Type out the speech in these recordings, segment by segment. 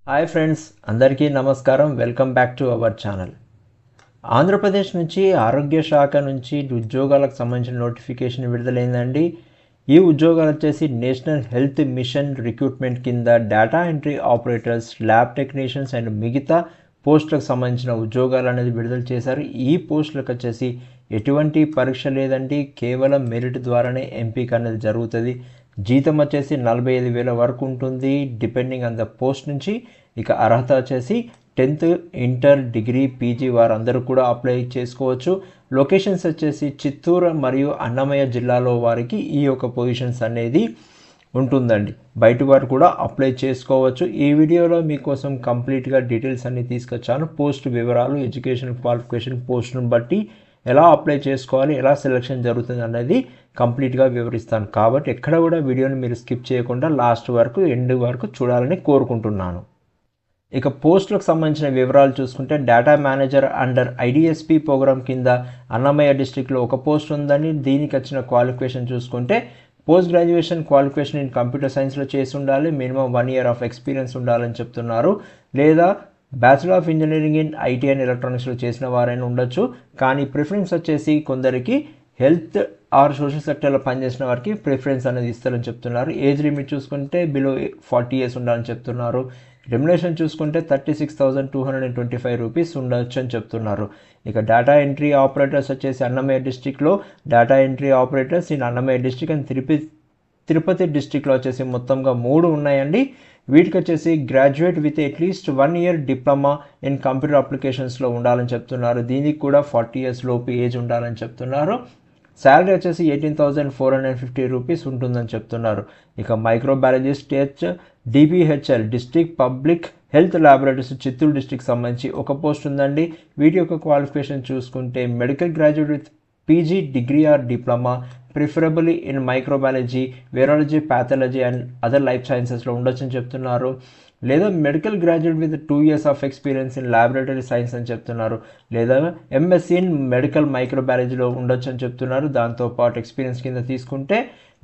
Hi friends, అందరికీ నమస్కారం. Welcome back to our channel. Andhra Pradesh నుంచి ఆరోగ్య శాఖ నుంచి ఉద్యోగాలకు సంబంధించిన నోటిఫికేషన్ విడుదలైందండి. ఈ ఉద్యోగాలు వచ్చేసి నేషనల్ హెల్త్ మిషన్ రిక్రూట్మెంట్ కింద data entry operators, lab technicians and మిగతా పోస్టులకు సంబంధించిన ఉద్యోగాలు అనేది విడుదల చేశారు. ఈ పోస్టులకు వచ్చేసి ఎటువంటి పరీక్ష లేదండి, కేవలం మెరిట్ ద్వారానే ఎంపిక అనేది జరుగుతుంది. జీతం వచ్చేసి 45,000 వరకు ఉంటుంది డిపెండింగ్ ఆన్ ద పోస్ట్ నుంచి. ఇక అర్హత వచ్చేసి 10th, ఇంటర్, డిగ్రీ, పీజీ వారందరూ కూడా అప్లై చేసుకోవచ్చు. లొకేషన్స్ వచ్చేసి చిత్తూరు మరియు అన్నమయ్య జిల్లాలో వారికి ఈ యొక్క పొజిషన్స్ అనేది ఉంటుందండి. బయట వారు కూడా అప్లై చేసుకోవచ్చు. ఈ వీడియోలో మీకోసం కంప్లీట్గా డీటెయిల్స్ అన్ని తీసుకొచ్చాను. పోస్ట్ వివరాలు, ఎడ్యుకేషన్ క్వాలిఫికేషన్, పోస్టును బట్టి ఎలా అప్లై చేసుకోవాలి, ఎలా సెలెక్షన్ జరుగుతుంది అనేది కంప్లీట్గా వివరిస్తాను. కాబట్టి ఎక్కడ కూడా వీడియోని మీరు స్కిప్ చేయకుండా లాస్ట్ వరకు, ఎండ్ వరకు చూడాలని కోరుకుంటున్నాను. ఇక పోస్టులకు సంబంధించిన వివరాలు చూసుకుంటే data manager under IDSP program కింద అన్నమయ్య డిస్ట్రిక్ట్లో ఒక పోస్ట్ ఉందని. దీనికి వచ్చిన క్వాలిఫికేషన్ చూసుకుంటే post graduation qualification in computer సైన్స్లో చేసి ఉండాలి. మినిమం 1 year ఆఫ్ ఎక్స్పీరియన్స్ ఉండాలని చెప్తున్నారు. లేదా bachelor of engineering in IT and ఎలక్ట్రానిక్స్లో చేసిన వారైనా ఉండొచ్చు. కానీ ప్రిఫరెన్స్ వచ్చేసి కొందరికి హెల్త్ ఆర్ సోషల్ సెక్టర్లో పనిచేసిన వారికి ప్రిఫరెన్స్ అనేది ఇస్తారని చెప్తున్నారు. ఏజ్ లిమిట్ చూసుకుంటే బిలో 40 years ఉండాలని చెప్తున్నారు. రెమ్యునరేషన్ చూసుకుంటే 36,225 రూపీస్ ఉండొచ్చు అని చెప్తున్నారు. ఇక డేటా ఎంట్రీ ఆపరేటర్స్ వచ్చేసి అన్నమయ్య డిస్ట్రిక్ట్లో data entry operators in Annamayya district and Tirupati డిస్ట్రిక్ట్లో వచ్చేసి మొత్తంగా 3 ఉన్నాయండి. వీటికి వచ్చేసి graduate with at least 1 year diploma in computer అప్లికేషన్స్లో ఉండాలని చెప్తున్నారు. దీనికి కూడా 40 years లోపు ఏజ్ ఉండాలని చెప్తున్నారు. శాలరీ వచ్చేసి 18,450 రూపీస్ ఉంటుందని చెప్తున్నారు. ఇక microbiologist DPHL district public health laboratories Chittoor district సంబంధించి ఒక పోస్ట్ ఉందండి. వీటి యొక్క క్వాలిఫికేషన్ చూసుకుంటే medical graduate with PG, degree or diploma preferably in microbiology, virology, pathology and other life సైన్సెస్లో ఉండొచ్చని చెప్తున్నారు. లేదా medical graduate with 2 years of experience in laboratory science అని చెప్తున్నారు. లేదా ఎంఎస్సీ ఇన్ మెడికల్ మైక్రోబయాలజీలో ఉండొచ్చు అని చెప్తున్నారు. దాంతోపాటు ఎక్స్పీరియన్స్ కింద తీసుకుంటే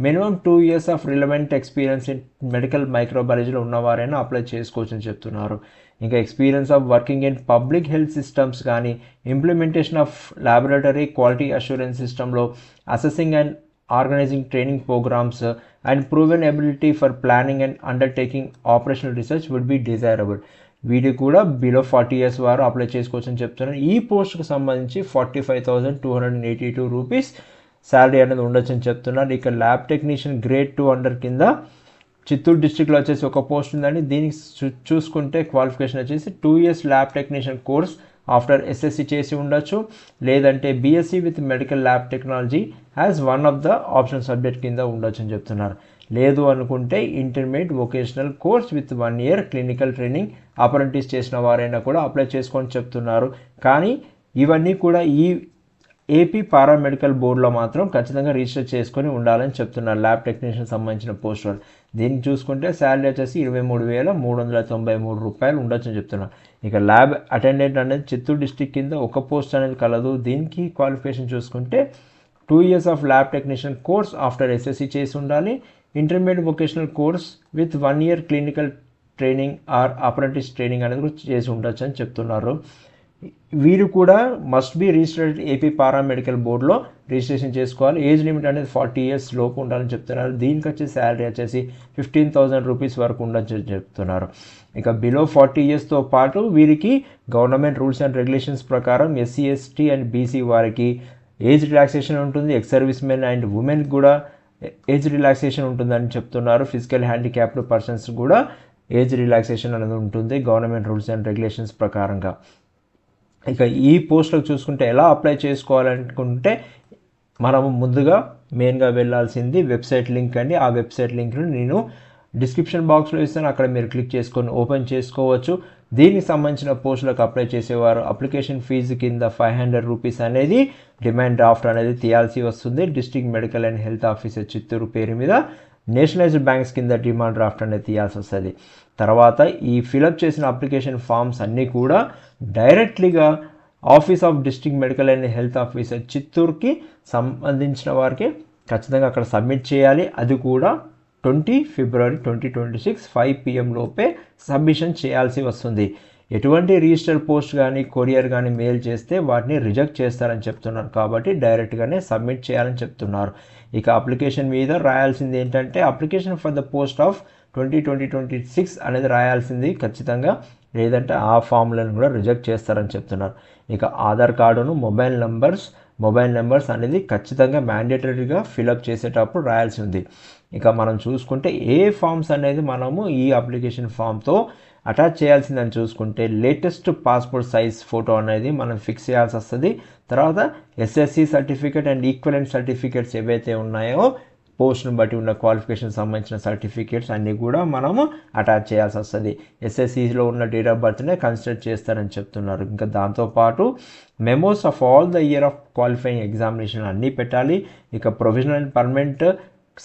minimum 2 years of relevant experience in medical మైక్రోబయాలజీలో ఉన్నవారైనా అప్లై చేసుకోవచ్చు అని చెప్తున్నారు. ఇంకా experience of working in public health systems కానీ, implementation of laboratory quality assurance సిస్టంలో assessing and organising training programmes and proven ability for planning and undertaking operational research would be desirable. వీటికి కూడా బిలో 40 years వారు apply చేసుకోవచ్చు అని చెప్తున్నారు. ఈ పోస్ట్కి సంబంధించి 45,282 రూపీస్ శాలరీ అనేది ఉండొచ్చు అని చెప్తున్నారు. ఇక ల్యాబ్ టెక్నీషియన్ గ్రేడ్ 2 అండర్ కింద చిత్తూరు డిస్ట్రిక్ట్లో వచ్చేసి ఒక పోస్ట్ ఉందండి. దీనికి చూసుకుంటే క్వాలిఫికేషన్ వచ్చేసి 2 years lab technician course after SSC చేసి ఉండొచ్చు. లేదంటే BSc with medical lab technology as one of the option subject కింద ఉండొచ్చు అని చెప్తున్నారు. లేదు అనుకుంటే intermediate vocational course with 1 year clinical training apprentice చేసిన వారైనా కూడా అప్లై చేసుకొని చెప్తున్నారు. కానీ ఇవన్నీ కూడా ఈ ఏపీ పారామెడికల్ బోర్డులో మాత్రం ఖచ్చితంగా రిజిస్టర్ చేసుకొని ఉండాలని చెప్తున్నారు ల్యాబ్ టెక్నీషియన్ సంబంధించిన పోస్టులు. దీనికి చూసుకుంటే శాలరీ వచ్చేసి 23,393 రూపాయలు ఉండొచ్చు అని చెప్తున్నారు. ఇక ల్యాబ్ అటెండెంట్ అనేది చిత్తూరు డిస్ట్రిక్ట్ కింద ఒక పోస్ట్ అనేది కలదు. దీనికి క్వాలిఫికేషన్ చూసుకుంటే 2 years of lab technician course after SSC చేసి ఉండాలి. Intermediate vocational course with 1 year clinical training or apprentice training అనేది కూడా చేసి ఉండొచ్చు అని చెప్తున్నారు. వీరు కూడా must be registered AP paramedical బోర్డులో రిజిస్ట్రేషన్ చేసుకోవాలి. ఏజ్ లిమిట్ అనేది 40 years లోపు ఉండాలని చెప్తున్నారు. దీనికి వచ్చే శాలరీ వచ్చేసి 15,000 రూపీస్ వరకు ఉండొచ్చు చెప్తున్నారు. ఇక బిలో 40 yearsతో పాటు వీరికి గవర్నమెంట్ రూల్స్ అండ్ రెగ్యులేషన్స్ ప్రకారం ఎస్సీ, ఎస్టీ అండ్ బీసీ వారికి ఏజ్ రిలాక్సేషన్ ఉంటుంది. Ex service men and women కూడా ఏజ్ రిలాక్సేషన్ ఉంటుందని చెప్తున్నారు. ఫిజికల్ హ్యాండిక్యాప్డ్ పర్సన్స్ కూడా ఏజ్ రిలాక్సేషన్ అనేది ఉంటుంది గవర్నమెంట్ రూల్స్ అండ్ రెగ్యులేషన్స్ ప్రకారంగా. ఇక ఈ పోస్టులకు చూసుకుంటే ఎలా అప్లై చేసుకోవాలనుకుంటే మనము ముందుగా మెయిన్గా వెళ్ళాల్సింది వెబ్సైట్ లింక్ అండి. ఆ వెబ్సైట్ లింక్ను నేను డిస్క్రిప్షన్ బాక్స్లో ఇస్తాను, అక్కడ మీరు క్లిక్ చేసుకొని ఓపెన్ చేసుకోవచ్చు. దీనికి సంబంధించిన పోస్టులకు అప్లై చేసేవారు అప్లికేషన్ ఫీజు కింద 500 రూపీస్ అనేది డిమాండ్ డ్రాఫ్ట్ అనేది తీయాల్సి వస్తుంది. District medical and health officer Chittoor పేరు మీద నేషనలైజ్డ్ బ్యాంక్స్ కింద డిమాండ్ డ్రాఫ్ట్ అనేది తీయాల్సి వస్తుంది. తర్వాత ఈ ఫిలప్ చేసిన అప్లికేషన్ ఫామ్స్ అన్నీ కూడా డైరెక్ట్లీగా office of district medical and health officer చిత్తూరుకి సంబంధించిన వారికి ఖచ్చితంగా అక్కడ సబ్మిట్ చేయాలి. అది కూడా February 2026 5 PM లోపే సబ్మిషన్ చేయాల్సి వస్తుంది. ఎటువంటి రిజిస్టర్ పోస్ట్ కానీ కొరియర్ కానీ మెయిల్ చేస్తే వాటిని రిజెక్ట్ చేస్తారని చెప్తున్నారు. కాబట్టి డైరెక్ట్గానే సబ్మిట్ చేయాలని చెప్తున్నారు. ఇక అప్లికేషన్ మీద రాయాల్సింది ఏంటంటే application for the post of 2026 అనేది రాయాల్సింది ఖచ్చితంగా, లేదంటే ఆ ఫామ్లను కూడా రిజెక్ట్ చేస్తారని చెప్తున్నారు. ఇక ఆధార్ కార్డును మొబైల్ నెంబర్స్ అనేది ఖచ్చితంగా మ్యాండేటరీగా ఫిలప్ చేసేటప్పుడు రాయాల్సి ఉంది. ఇక మనం చూసుకుంటే ఏ ఫామ్స్ అనేది మనము ఈ అప్లికేషన్ ఫామ్తో అటాచ్ చేయాల్సిందని చూసుకుంటే లేటెస్ట్ పాస్పోర్ట్ సైజ్ ఫోటో అనేది మనం ఫిక్స్ చేయాల్సి వస్తుంది. తర్వాత SSC certificate and equivalent certificates ఏవైతే ఉన్నాయో పోస్ట్ను బట్టి ఉన్న క్వాలిఫికేషన్ సంబంధించిన సర్టిఫికేట్స్ అన్నీ కూడా మనము అటాచ్ చేయాల్సి వస్తుంది. SSCలో ఉన్న డేట్ ఆఫ్ బర్త్నే కన్సిడర్ చేస్తారని చెప్తున్నారు. ఇంకా దాంతోపాటు memos of all the year of qualifying examination అన్నీ పెట్టాలి. ఇక provisional and permanent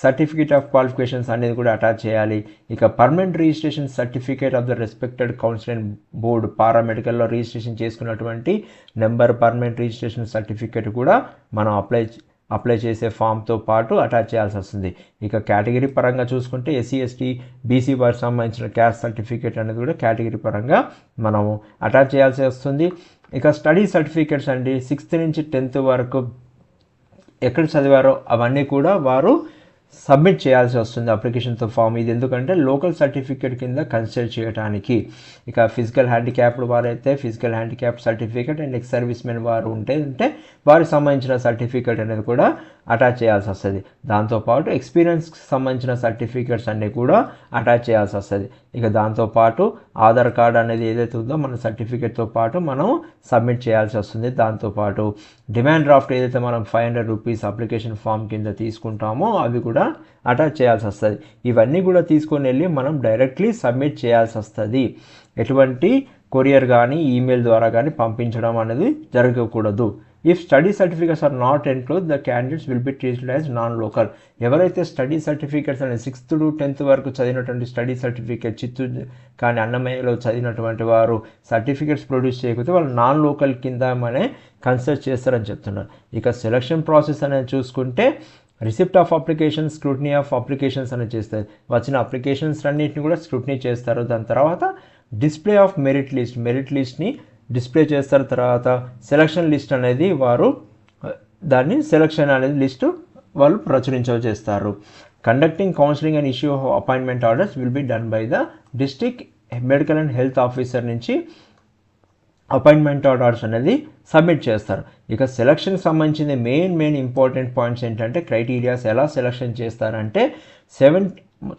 certificate of qualifications అనేది కూడా అటాచ్ చేయాలి. ఇక permanent registration certificate of the respected council and board పారామెడికల్లో రిజిస్ట్రేషన్ చేసుకున్నటువంటి పర్మనెంట్ రిజిస్ట్రేషన్ సర్టిఫికేట్ కూడా మనం అప్లై చేసే ఫామ్తో పాటు అటాచ్ చేయాల్సి వస్తుంది. ఇక కేటగిరీ పరంగా చూసుకుంటే SC ST BC వారికి సంబంధించిన క్యాస్ట్ సర్టిఫికేట్ అనేది కూడా కేటగిరీ పరంగా మనము అటాచ్ చేయాల్సి వస్తుంది. ఇక స్టడీ సర్టిఫికేట్స్ అండి 6th నుంచి 10th వరకు ఎక్కడ చదివారో అవన్నీ కూడా వారు సబ్మిట్ చేయాల్సి వస్తుంది అప్లికేషన్తో ఫామ్. ఇది ఎందుకంటే లోకల్ సర్టిఫికేట్ కింద కన్సిడర్ చేయడానికి. ఇక ఫిజికల్ హ్యాండిక్యాప్డ్ వారైతే physical handicap certificate and ex service men వారు ఉంటే వారికి సంబంధించిన సర్టిఫికేట్ అనేది కూడా అటాచ్ చేయాల్సి వస్తుంది. దాంతోపాటు ఎక్స్పీరియన్స్కి సంబంధించిన సర్టిఫికేట్స్ అన్నీ కూడా అటాచ్ చేయాల్సి వస్తుంది. ఇక దాంతోపాటు ఆధార్ కార్డ్ అనేది ఏదైతే ఉందో మన సర్టిఫికేట్తో పాటు మనం సబ్మిట్ చేయాల్సి వస్తుంది. దాంతోపాటు డిమాండ్ డ్రాఫ్ట్ ఏదైతే మనం 500 రూపీస్ అప్లికేషన్ ఫామ్ కింద తీసుకుంటామో అవి కూడా అటాచ్ చేయాల్సి వస్తుంది. ఇవన్నీ కూడా తీసుకొని వెళ్ళి మనం డైరెక్ట్లీ సబ్మిట్ చేయాల్సి వస్తుంది. ఎటువంటి కొరియర్ కానీ ఈమెయిల్ ద్వారా కానీ పంపించడం అనేది జరగకూడదు. If study certificates are not enclose the candidates will be treated as non local. ఎవరైతే స్టడీ సర్టిఫికేట్స్ అనేది 6th to 10th వరకు చదివినటువంటి స్టడీ సర్టిఫికేట్ చిత్తూరు కానీ అన్నమయ్యలో చదివినటువంటి వారు సర్టిఫికేట్స్ ప్రొడ్యూస్ చేయకపోతే వాళ్ళు నాన్ లోకల్ కింద మనే కన్సిడర్ చేస్తారని చెప్తున్నారు. ఇక సెలక్షన్ ప్రాసెస్ అనేది చూసుకుంటే receipt of applications, scrutiny of applications అనేది చేస్తారు. వచ్చిన అప్లికేషన్స్ అన్నింటిని కూడా స్క్రూటినీ చేస్తారు. దాని తర్వాత డిస్ప్లే ఆఫ్ మెరిట్ లిస్ట్ని డిస్ప్లే చేస్తారు. తర్వాత సెలక్షన్ లిస్ట్ అనేది వారు దాన్ని సెలక్షన్ అనేది లిస్టు వాళ్ళు ప్రచురించేస్తారు. Conducting counselling and issue of appointment orders will be done by the district medical and health officer నుంచి అపాయింట్మెంట్ ఆర్డర్స్ అనేది సబ్మిట్ చేస్తారు. ఇక సెలక్షన్కి సంబంధించిన మెయిన్ ఇంపార్టెంట్ పాయింట్స్ ఏంటంటే క్రైటీరియాస్ ఎలా సెలక్షన్ చేస్తారంటే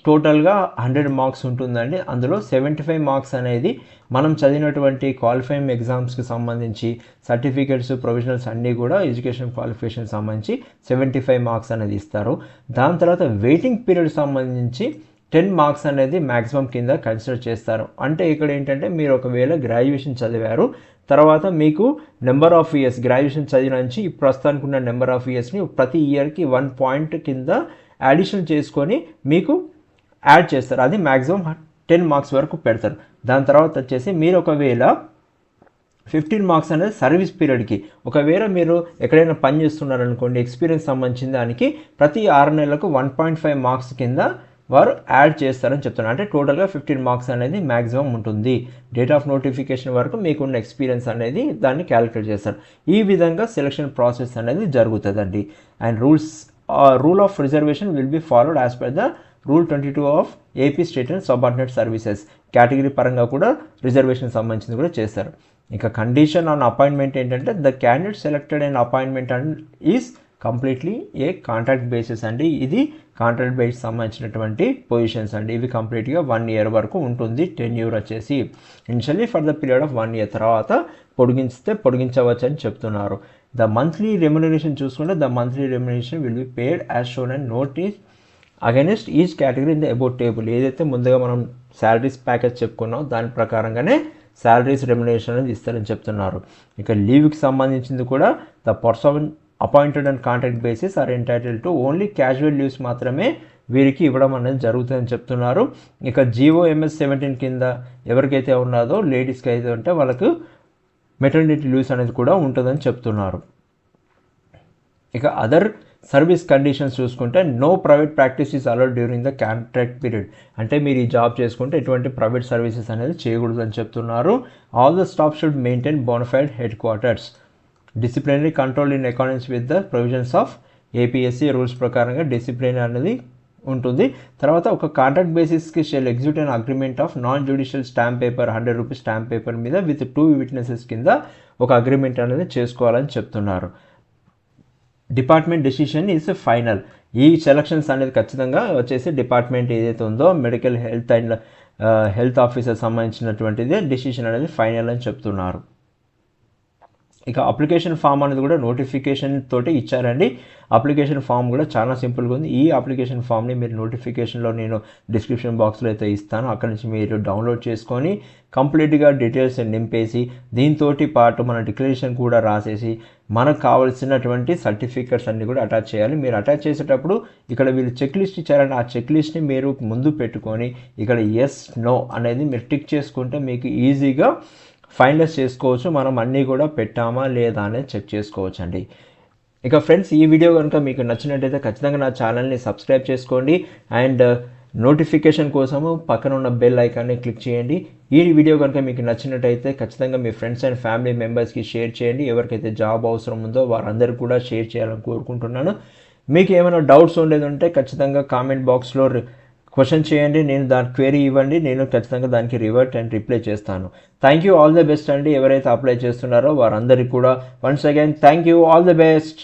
టోటల్గా 100 మార్క్స్ ఉంటుందండి. అందులో 75 మార్క్స్ అనేది మనం చదివినటువంటి క్వాలిఫైయింగ్ ఎగ్జామ్స్కి సంబంధించి సర్టిఫికేట్స్ ప్రొవిజనల్స్ అన్నీ కూడా ఎడ్యుకేషన్ క్వాలిఫికేషన్ సంబంధించి 75 మార్క్స్ అనేది ఇస్తారు. దాని తర్వాత వెయిటింగ్ పీరియడ్ సంబంధించి 10 మార్క్స్ అనేది మ్యాక్సిమం కింద కన్సిడర్ చేస్తారు. అంటే ఇక్కడ ఏంటంటే మీరు ఒకవేళ గ్రాడ్యుయేషన్ చదివారు, తర్వాత మీకు నెంబర్ ఆఫ్ ఇయర్స్ గ్రాడ్యుయేషన్ చదివిన నుంచి ప్రస్తుతానికి ఉన్న నెంబర్ ఆఫ్ ఇయర్స్ని ప్రతి ఇయర్కి 1 పాయింట్ కింద అడిషన్ చేసుకొని మీకు యాడ్ చేస్తారు. అది మ్యాక్సిమం 10 మార్క్స్ వరకు పెడతారు. దాని తర్వాత వచ్చేసి మీరు ఒకవేళ 15 మార్క్స్ అనేది సర్వీస్ పీరియడ్కి, ఒకవేళ మీరు ఎక్కడైనా పని చేస్తున్నారనుకోండి ఎక్స్పీరియన్స్ సంబంధించిన దానికి ప్రతి 6 నెలలకు 1.5 మార్క్స్ కింద వారు యాడ్ చేస్తారని చెప్తున్నారు. అంటే టోటల్గా 15 మార్క్స్ అనేది మ్యాక్సిమం ఉంటుంది. డేట్ ఆఫ్ నోటిఫికేషన్ వరకు మీకున్న ఎక్స్పీరియన్స్ అనేది దాన్ని క్యాలిక్యులేట్ చేస్తారు. ఈ విధంగా సెలక్షన్ ప్రాసెస్ అనేది జరుగుతుందండి. And rule of reservation will be followed as per the rule 22 of AP state and subordinate services. Category పరంగా కూడా రిజర్వేషన్ సంబంధించింది కూడా చేస్తారు. ఇక కండిషన్ ఆన్ అపాయింట్మెంట్ ఏంటంటే the candidate selected and appointment and is completely A contract basis అండి. ఇది contract base సంబంధించినటువంటి పొజిషన్స్ అండి. ఇవి కంప్లీట్గా 1 year వరకు ఉంటుంది. టెన్యూర్ వచ్చేసి initially for the period of 1 year, తర్వాత పొడిగించవచ్చు అని చెప్తున్నారు. ద మంత్లీ రెమ్యునరేషన్ చూసుకుంటే the monthly remuneration will be paid as shown and notice against each category in the about table. ఏదైతే ముందుగా మనం శాలరీస్ ప్యాకేజ్ చెప్పుకున్నాం దాని ప్రకారంగానే శాలరీస్ రెమ్యునరేషన్ అనేది ఇస్తారని చెప్తున్నారు. ఇక లీవ్కి సంబంధించింది కూడా the person appointed and contract basis are entitle to only casual leaves మాత్రమే వీరికి ఇవ్వడం అనేది జరుగుతుందని చెప్తున్నారు. ఇక GOMS 17 కింద ఎవరికైతే ఉన్నదో లేడీస్కి అయితే ఉంటే వాళ్ళకు మెటర్నిటీ లీవ్స్ అనేది కూడా ఉంటుందని చెప్తున్నారు. ఇక అదర్ సర్వీస్ కండిషన్స్ చూసుకుంటే no private practice is allowed during the contract period. అంటే మీరు ఈ జాబ్ చేసుకుంటే ఎటువంటి ప్రైవేట్ సర్వీసెస్ అనేది చేయకూడదు అని చెప్తున్నారు. All the staff should maintain bona fide headquarters. Disciplinary control in accordance with the provisions of APSC rules ప్రకారంగా డిసిప్లిన్ అనేది ఉంటుంది. తర్వాత ఒక కాంట్రాక్ట్ బేసిస్కి shall execute an agreement of non judicial stamp paper 100 rupees stamp paper మీద with 2 witnesses కింద ఒక agreement అనేది చేసుకోవాలని చెప్తున్నారు. Department decision is final. ఈ సెలక్షన్స్ అనేది ఖచ్చితంగా వచ్చేసి డిపార్ట్మెంట్ ఏదైతే ఉందో medical health and health officer సంబంధించినటువంటిది డెసిషన్ అనేది ఫైనల్ అని చెప్తున్నారు. ఇక అప్లికేషన్ ఫామ్ అనేది కూడా నోటిఫికేషన్ తోటి ఇచ్చారండి. అప్లికేషన్ ఫామ్ కూడా చాలా సింపుల్గా ఉంది. ఈ అప్లికేషన్ ఫామ్ని మీరు నోటిఫికేషన్లో నేను డిస్క్రిప్షన్ బాక్స్లో అయితే ఇస్తాను, అక్కడ నుంచి మీరు డౌన్లోడ్ చేసుకొని కంప్లీట్గా డీటెయిల్స్ నింపేసి దీంతో పాటు మన డిక్లరేషన్ కూడా రాసేసి మనకు కావాల్సినటువంటి సర్టిఫికెట్స్ అన్నీ కూడా అటాచ్ చేయాలి. మీరు అటాచ్ చేసేటప్పుడు ఇక్కడ వీళ్ళు చెక్ లిస్ట్ ఇచ్చారండి, ఆ చెక్ లిస్ట్ని మీరు ముందు పెట్టుకొని ఇక్కడ ఎస్ నో అనేది మీరు టిక్ చేసుకుంటే మీకు ఈజీగా ఫైనలైజ్ చేసుకోవచ్చు. మనం అన్నీ కూడా పెట్టామా లేదా అనేది చెక్ చేసుకోవచ్చు అండి. ఇక ఫ్రెండ్స్, ఈ వీడియో కనుక మీకు నచ్చినట్టయితే ఖచ్చితంగా నా ఛానల్ని సబ్స్క్రైబ్ చేసుకోండి అండ్ నోటిఫికేషన్ కోసము పక్కన ఉన్న బెల్ ఐకాన్ని క్లిక్ చేయండి. ఈ వీడియో కనుక మీకు నచ్చినట్టయితే ఖచ్చితంగా మీ ఫ్రెండ్స్ అండ్ ఫ్యామిలీ మెంబర్స్కి షేర్ చేయండి. ఎవరికైతే జాబ్ అవసరం ఉందో వారందరూ కూడా షేర్ చేయాలని కోరుకుంటున్నాను. మీకు ఏమైనా డౌట్స్ ఉండేది ఉంటే ఖచ్చితంగా కామెంట్ బాక్స్లో క్వశ్చన్ చేయండి, నేను దాని క్వెరీ ఇవ్వండి, నేను ఖచ్చితంగా దానికి రివర్ట్ అండ్ రిప్లై చేస్తాను. Thank you, all the best అండి. ఎవరైతే అప్లై చేస్తున్నారో వారందరికీ కూడా once again thank you, all the best.